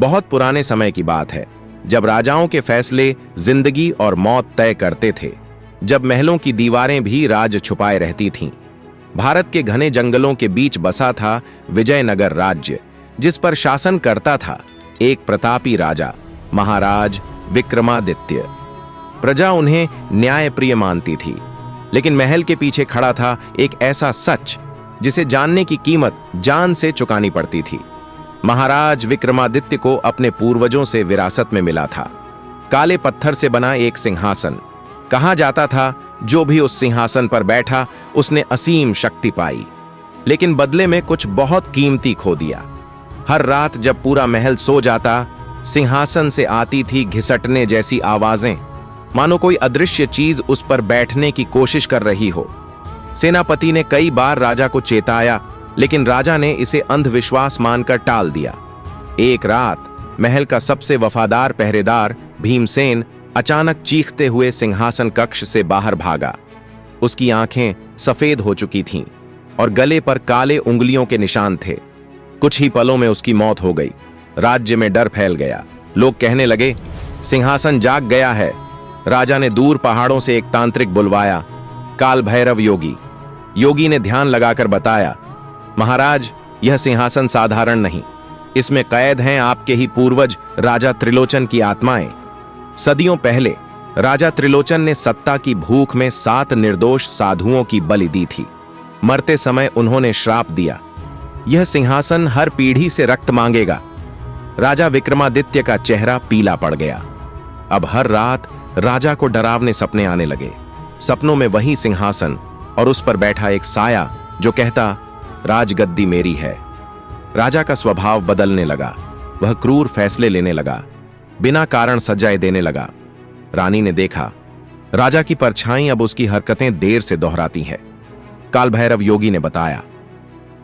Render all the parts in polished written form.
बहुत पुराने समय की बात है, जब राजाओं के फैसले जिंदगी और मौत तय करते थे, जब महलों की दीवारें भी राज छुपाए रहती थीं। भारत के घने जंगलों के बीच बसा था विजयनगर राज्य, जिस पर शासन करता था एक प्रतापी राजा, महाराज विक्रमादित्य। प्रजा उन्हें न्यायप्रिय मानती थी, लेकिन महल के पीछे खड़ा था एक ऐसा सच जिसे जानने की कीमत जान से चुकानी पड़ती थी। महाराज विक्रमादित्य को अपने पूर्वजों से विरासत में मिला था काले पत्थर से बना एक सिंहासन। कहा जाता था जो भी उस सिंहासन पर बैठा उसने असीम शक्ति पाई, लेकिन बदले में कुछ बहुत कीमती खो दिया। हर रात जब पूरा महल सो जाता, सिंहासन से आती थी घिसटने जैसी आवाजें, मानो कोई अदृश्य चीज उस पर बैठने की कोशिश कर रही हो। सेनापति ने कई बार राजा को चेताया, लेकिन राजा ने इसे अंधविश्वास मानकर टाल दिया। एक रात महल का सबसे वफादार पहरेदार भीमसेन अचानक चीखते हुए सिंहासन कक्ष से बाहर भागा। उसकी आंखें सफेद हो चुकी थीं और गले पर काले उंगलियों के निशान थे। कुछ ही पलों में उसकी मौत हो गई। राज्य में डर फैल गया। लोग कहने लगे, सिंहासन जाग गया है। राजा ने दूर पहाड़ों से एक तांत्रिक बुलवाया, काल भैरव योगी। योगी ने ध्यान लगाकर बताया, महाराज, यह सिंहासन साधारण नहीं, इसमें कैद हैं आपके ही पूर्वज राजा त्रिलोचन की आत्माएं। सदियों पहले राजा त्रिलोचन ने सत्ता की भूख में 7 निर्दोष साधुओं की बलि दी थी। मरते समय उन्होंने श्राप दिया, यह सिंहासन हर पीढ़ी से रक्त मांगेगा। राजा विक्रमादित्य का चेहरा पीला पड़ गया। अब हर रात राजा को डरावने सपने आने लगे। सपनों में वही सिंहासन और उस पर बैठा एक साया जो कहता, राजगद्दी मेरी है। राजा का स्वभाव बदलने लगा। वह क्रूर फैसले लेने लगा, बिना कारण सजाएं देने लगा। रानी ने देखा, राजा की परछाई अब उसकी हरकतें देर से दोहराती है। काल भैरव योगी ने बताया,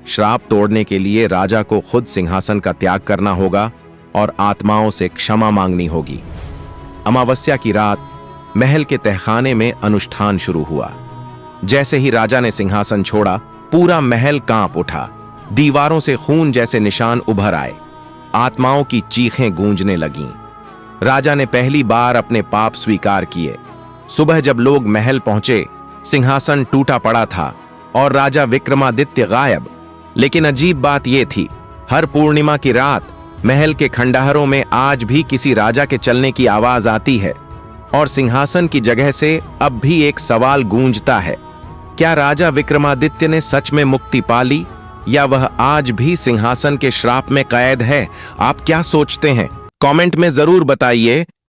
श्राप तोड़ने के लिए राजा को खुद सिंहासन का त्याग करना होगा और आत्माओं से क्षमा मांगनी होगी। अमावस्या की रात महल के तहखाने में अनुष्ठान शुरू हुआ। जैसे ही राजा ने सिंहासन छोड़ा, पूरा महल कांप उठा। दीवारों से खून जैसे निशान उभर आए। आत्माओं की चीखें गूंजने लगीं। राजा ने पहली बार अपने पाप स्वीकार किए। सुबह जब लोग महल पहुंचे, सिंहासन टूटा पड़ा था और राजा विक्रमादित्य गायब। लेकिन अजीब बात यह थी, हर पूर्णिमा की रात महल के खंडहरों में आज भी किसी राजा के चलने की आवाज आती है और सिंहासन की जगह से अब भी एक सवाल गूंजता है, क्या राजा विक्रमादित्य ने सच में मुक्ति पा ली या वह आज भी सिंहासन के श्राप में कैद है? आप क्या सोचते हैं? कमेंट में जरूर बताइए।